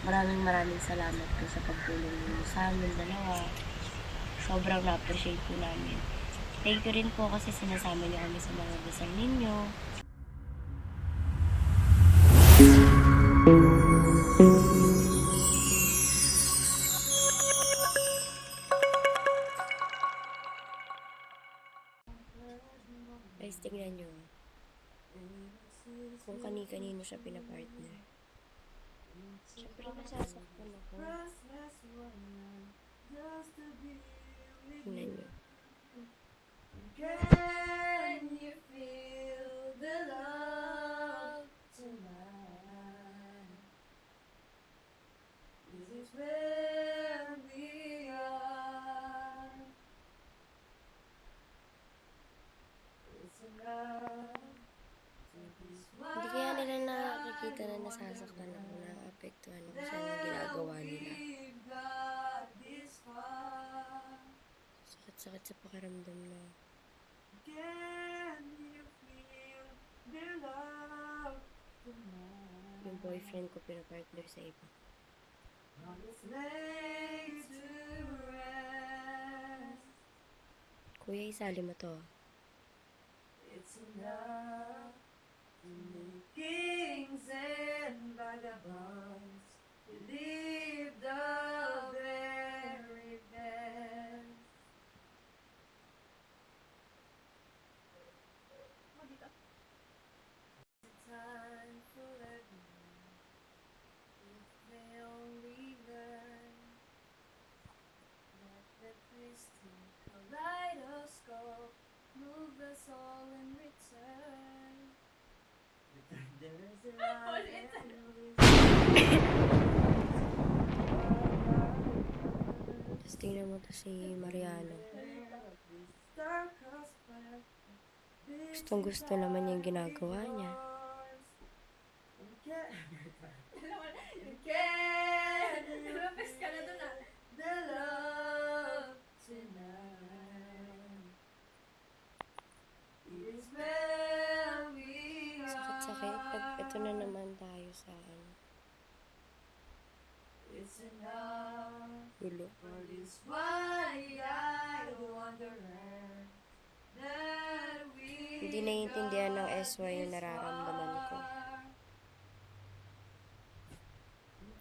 Maraming salamat po sa pagtulong niyo sa amin dalawa. Sobrang na-appreciate po namin. Thank you rin po kasi sinasama niyo kami sa mga dasal ninyo. Guys, tingnan nyo. Kung kani-kanino siya pinapartner. Siyempre nasasaktan ako. Tingnan nyo. Can you feel the love tonight? This is where we are. It's enough to be Hindi kaya nila nakakita na nasasaktan ako, naapektuhan ako sa mga ginagawa nila. Sakit-sakit sa pakiramdam na. Can you feel the love tonight? Yung boyfriend ko pinapartner sa iba. On this lay to rest. Kuya, isali mo to. It's enough to make kings and vagabonds believe the very best. Time for everyone, if they only learn. Let the twisting kaleidoscope move us all in return. There is a light and Tapos tingnan mo to si Mariano. Gustong gusto naman yung ginagawa niya. The love tonight is where we Sakit-sakit. are. Ito na naman tayo sa It's enough. ulo. For this why I wonder that we Hindi naiintindihan ng SY yung nararamdaman ko.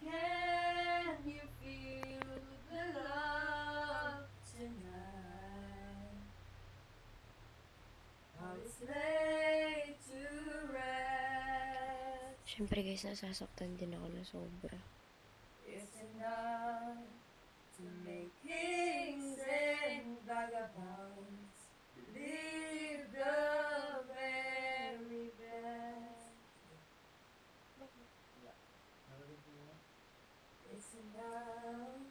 Can you feel the love tonight? How it's laid to rest. Siyempre guys, nasasaktan din ako na sobra. It's enough to make kings and vagabonds believe the very best. It's enough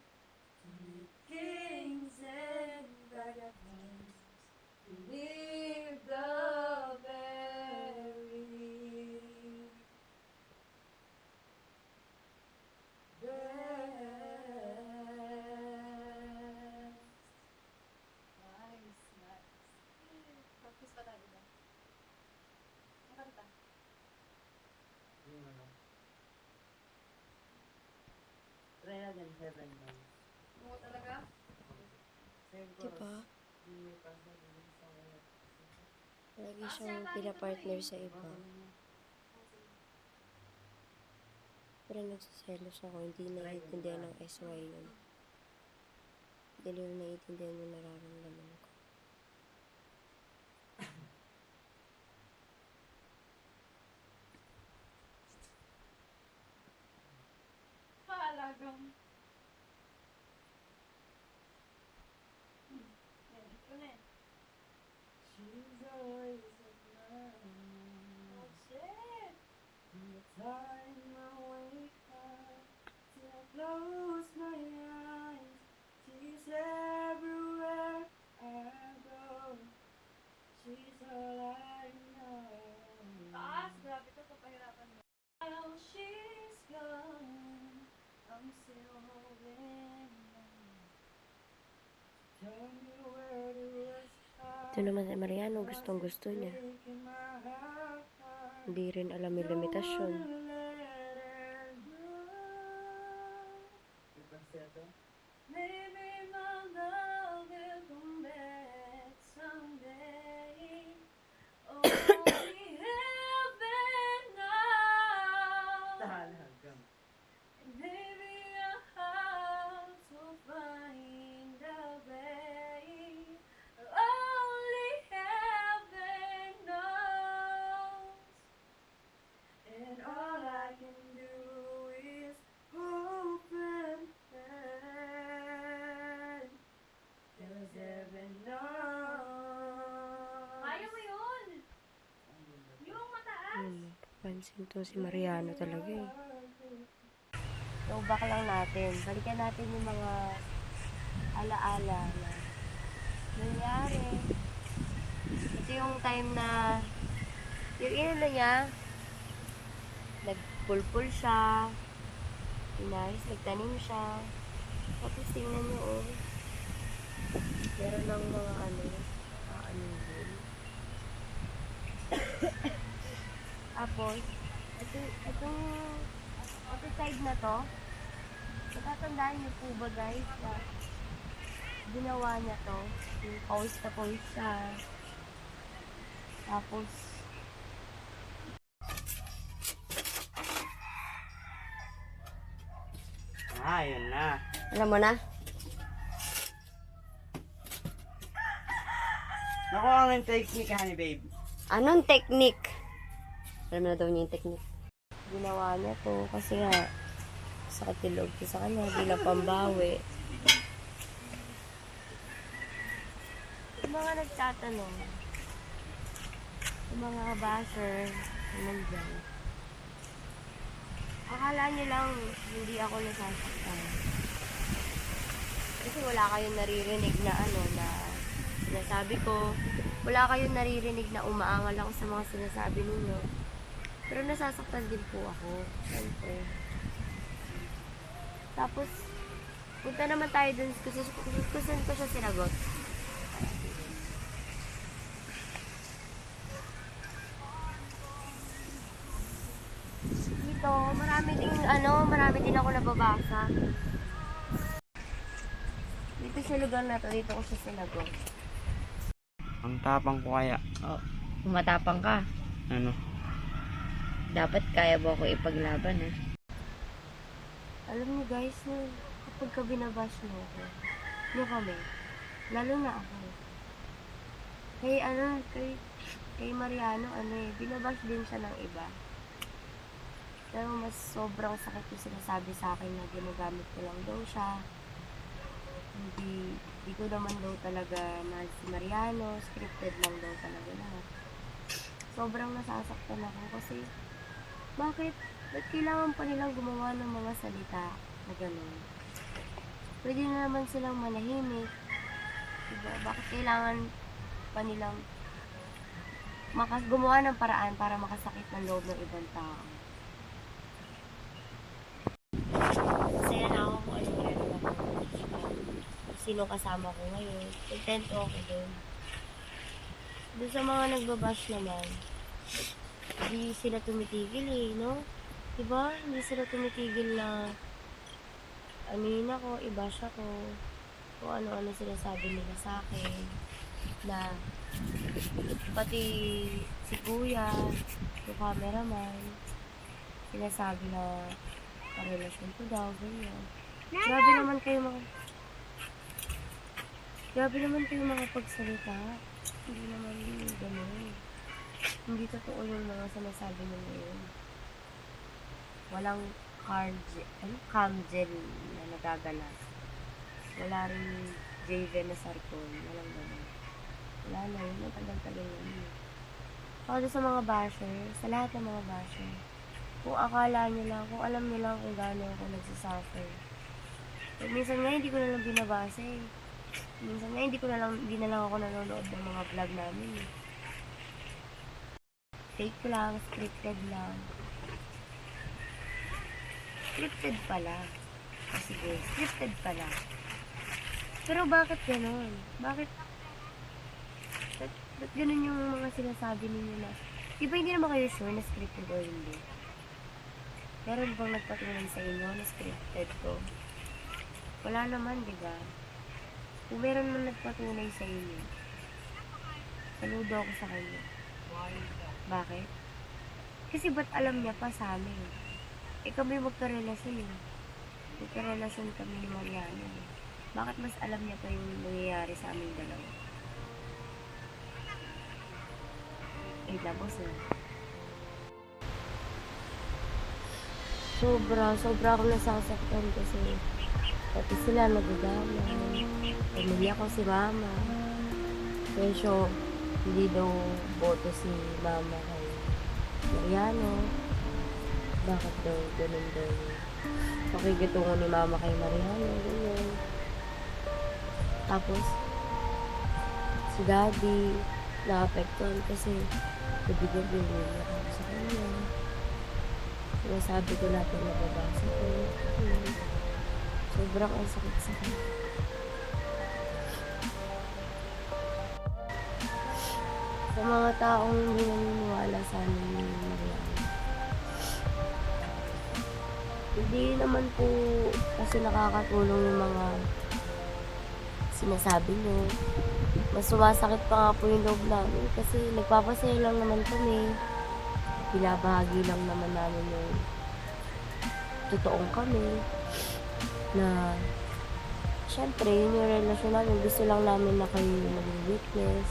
to make kings and vagabonds believe the very best. Nice. Practice pa tayo ba? Makanta. Try natin Heaven Knows. Oo talaga? Same Diba? chorus. Hindi pa sa sa kanya. Lagi siyang pinapartner sa iba. Pero nagsiselos ako, hindi naiintindihan ng SY yun. Hindi nila naiintindihan yung nararamdaman ko. Halagang. Ito na yan. She's always at mine. Oh, shit! From the time I wake up till I close my eyes, she's everywhere I go. She's all I know. Taas! Grabe ka, papahirapan mo. While she's gone, I'm still holding on. Tell me where to rest. Ito naman si Mariano, gustong gusto niya. Breaking my heart. Hindi rin alam yung limitasyon. Let her go. to? Maybe my love will come back someday. Only heaven knows. Talagang. And maybe our hearts will find a way. Only heaven knows. And all I can do is hope and pray. 'Cause heaven knows. Kaya mo yun! Yung mataas! Pansin to si Mariano talaga eh. Throwback lang natin. Balikan natin yung mga alaala na nangyari. Ito yung time na yung inano niya, nagpulpul siya, inayos, nagtanim siya. Tapos tingnan nyo oh. Meron ng mga ano din. Tapos, itong side na to, natatandaan niyo po ba guys, na ginawa niya to, yung pawis na pawis siya. Tapos, Yun na. alam mo na? Nakuha nga yung technique, honey babe. Anong technique? Alam na daw niya yung technique. Ginawa niya to kasi nga sakit yung loob ko sa kanya bilang pambawi. Yung mga nagtatanong, yung mga basher, nandiyan. Akala niyo lang hindi ako nasasaktan. Kasi wala kayong naririnig na na sinasabi ko. Wala kayong naririnig na umaangal ako sa mga sinasabi ninyo. Pero nasasaktan din po ako. Siyempre. Tapos, punta naman tayo dun kung saan ko siya sinagot. Dito, marami din ako nababasa. Dito sa lugar na to, dito ko siya sinagot. Ang tapang ko kaya. Oh, kung matapang ka, Ano? dapat kaya mo ako ipaglaban Alam niyo guys, kapag ka binabash mo ako, nyo kami, lalo na ako. Kay Mariano, binabash din siya ng iba. Pero mas sobrang sakit yung sinasabi sa akin na ginagamit ko lang daw siya. Hindi ko naman daw talaga na si Mariano, scripted lang daw talaga lahat. Sobrang nasasaktan ako kasi bakit kailangan pa nilang gumawa ng mga salita na gano'n? Pwede na naman silang manahimik. Diba? Bakit kailangan pa nilang gumawa ng paraan para makasakit ng loob ng ibang tao? Masaya na ako kung ano ginagawa ko. Sino kasama ko ngayon. Contento ako doon. Doon sa mga nagbabash naman, hindi sila tumitigil no? Diba? Hindi sila tumitigil na amin ako, i-bash ako, kung ano-ano sinasabi nila sa akin, na pati si kuya, yung cameraman, sinasabi na karelasyon ko daw, ganyan. Grabe naman kayo mga pagsalita. Hindi naman din ganun. Hindi totoo yung mga sinasabi nyo ngayon. Walang cam gel na nagaganap. Wala rin Javen na sarcon. Walang ganun. Wala na yun. Matagal-tagal na yun. Para sa mga basher, sa lahat ng mga basher, kung akala nyo lang, kung alam nyo lang kung gaano ako nagsasuffer. Minsan nga hindi ko na lang binabasa eh. Minsan nga hindi na lang ako nanonood ng mga vlog namin eh. Fake lang, scripted lang. Scripted pala. Sige, scripted pala. Pero bakit ganon? Bakit ganon yung mga sinasabi ninyo na, di ba hindi naman kayo sure na scripted o hindi? Meron bang nagpatunay sa inyo na scripted ko? Wala naman, di ba? Kung meron man nagpatunay sa inyo, saludo ako sa kanya. Bakit? Kasi ba't alam niya pa sa amin? Eh kami magkarelasyon eh. Magkarelasyon kami ni Mariano eh. Bakit mas alam niya pa yung nangyayari sa aming dalawa? Eh, tapos na. Sobra ako nasasaktan kasi pati sila nagagama. Pamilya ko si mama. Kesyo, hindi daw boto si mama kay Mariano. Bakit daw ganun daw? Pakikitungo ni mama kay Mariano. Ganun. Tapos, si daddy, naapektuhan kasi gabi-gabi umiiyak ako sa kanya. Sinasabi ko lahat ng nababasa ko. Sobrang ang sakit-sakit. Sa mga taong hindi naniniwala sa amin ni Mariano. Hindi naman po kasi nakakatulong yung mga sinasabi nyo. Mas sumasakit pa nga po yung loob namin kasi nagpapasaya lang naman kami. Binabahagi lang naman namin yung totoong kami na syempre yun yung relasyon namin. Gusto lang namin na kayo maging witness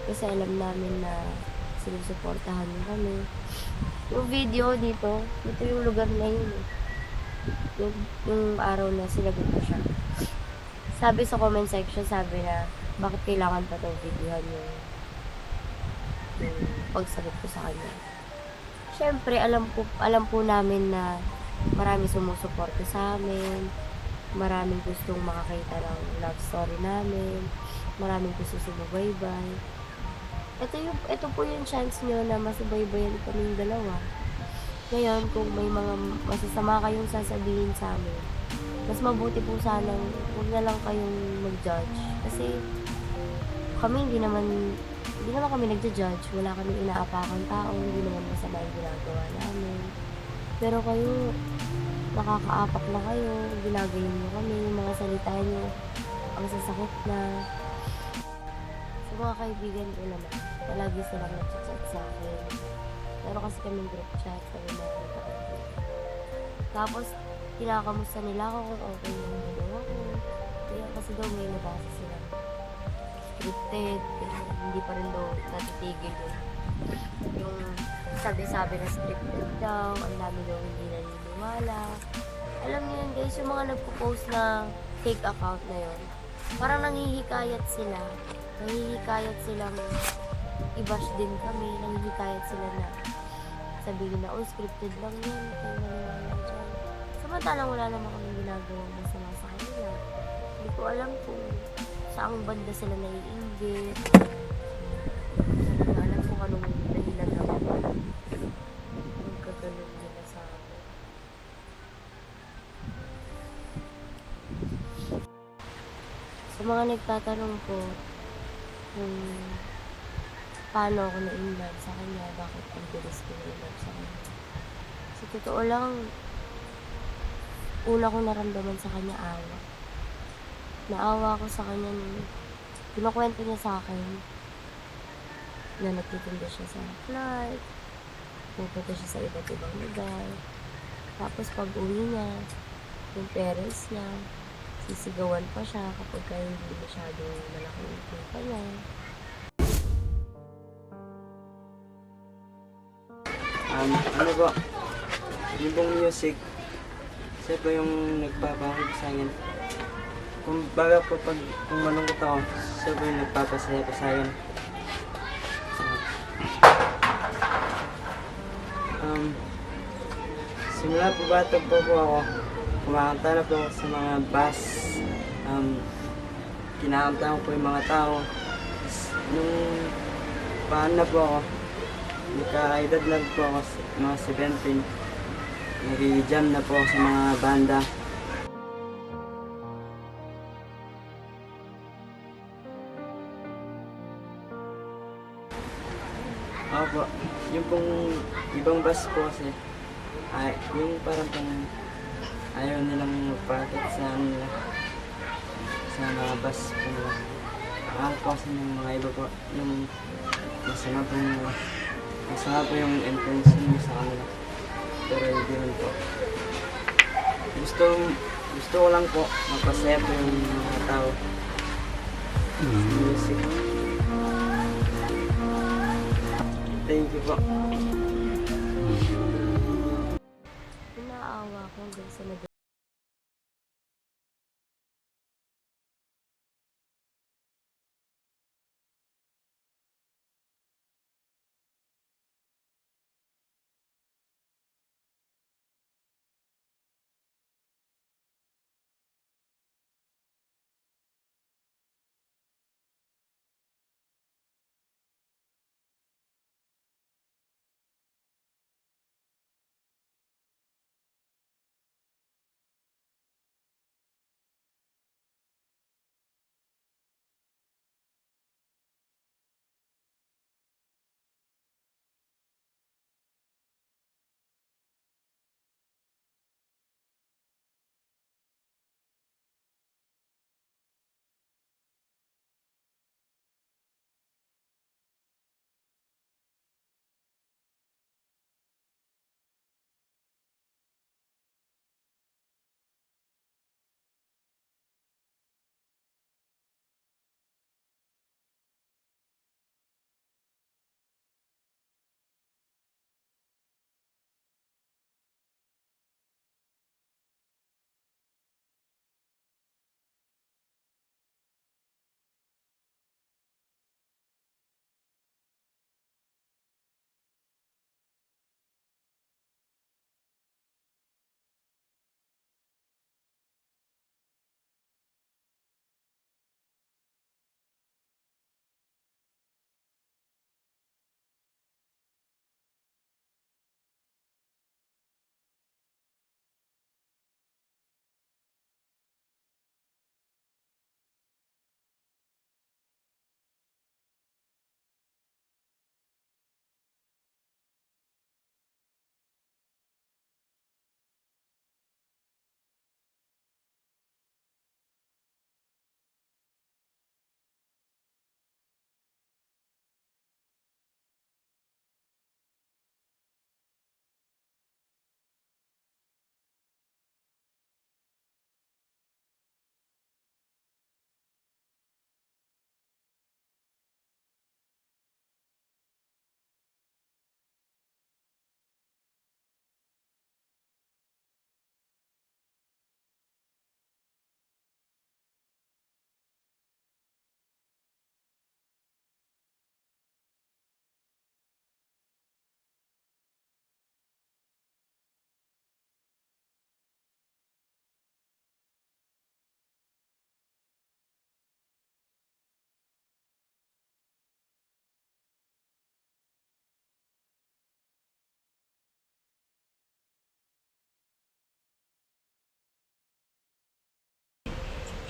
kasi alam namin na sinusuportahan nyo kami. Yung video dito yung lugar na yun eh. Yung araw na sinagot ko siya. Sabi sa comment section, sabi na bakit kailangan pa itong videohan yung pagsagot ko sa kanya. Syempre, alam po namin na marami sumusuporta sa amin, maraming gustong makakita ng love story namin, maraming gusto sumubaybay. Ito po yung chance nyo na masubaybayan kaming dalawa. Ngayon, kung may mga masasama kayong sasabihin sa amin, mas mabuti po sanang huwag na lang kayong mag-judge. Kasi kami hindi naman kami nagja-judge. Wala kami inaapakan tao. Hindi naman masama yung ginagawa namin. Pero kayo, nakakaapak na kayo. Ginagayin nyo kami. Yung mga salita nyo, ang sasakit na. Sa mga kaibigan ko naman, palagi silang nag-chat sa akin. Pero kasi kaming group chat, kami nakakita. Tapos, kinakamusta nila ako kung okay yung ginawa ko. Kaya kasi daw may nabasa sila. Scripted, hindi pa rin daw natitigil yung sabi-sabi na scripted daw, ang dami daw hindi naniniwala. Alam niyo yun guys, yung mga nagpo-post na fake account na yun, parang nanghihikayat silang i-bash din kami, nanghihikayat sila na sabihin na, oh scripted lang yan, kayo maniwala dyan. Samantalang wala naman kami ginagawang masama sa kanila. Hindi ko alam kung saang banda sila naiinggit. Hindi ko alam kung anong dahilan naman magkaganon nila sa akin. Sa mga nagtatanong po kung paano ako na-inlove sa kanya, bakit ang bilis ko na-inlove sa kanya. Sa totoo lang, una kong naramdaman sa kanya awa. Naawa ako sa kanya nung kinukwento niya sa akin na nagtitinda siya sa flight, pupunta siya sa iba't ibang lugar. Tapos pag uwi niya, yung parents niya, sisigawan pa siya kapag hindi masyadong malaki yung kita niya. Ano ba? Yung bang music, siya ba yung nagpapahig sa akin? Kung baga po kung malungkot ako, siya ba yung nagpapasaya ko sa akin? Simula po bata po ako, kumakanta na po ako sa mga bus. Kinakanta ko po yung mga tao. Nung paan na po ako, nagka-edad lang po ako, mga 17. Nag-jam na po ako sa mga banda. Opo, yung pong ibang bus po kasi, ay, yung parang pong ayaw nilang magpakit sa nila sa mga bus po nila. Akala ko kasi ng mga iba po, yung masama po yung entrance nyo sa kanila. Pero hindi man po. Gusto ko lang po magpasaya po yung mga tao sa music. Thank you po. Inaawa ko hanggang sa nag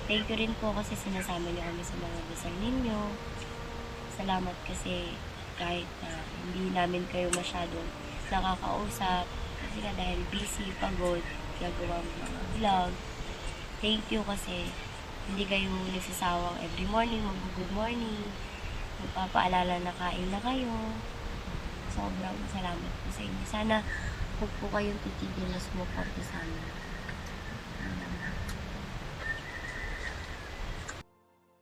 Thank you rin po kasi sinasama niyo kami sa mga dasal ninyo. Salamat kasi kahit na hindi namin kayo masyadong nakakausap kasi nga dahil busy, pagod, gagawa ng mga vlog. Thank you kasi hindi kayo nagsasawang every morning, mag-good morning, magpapaalala na kain na kayo. Sobrang salamat po sa inyo. Sana huwag po kayong titigil na sumuporta sa amin.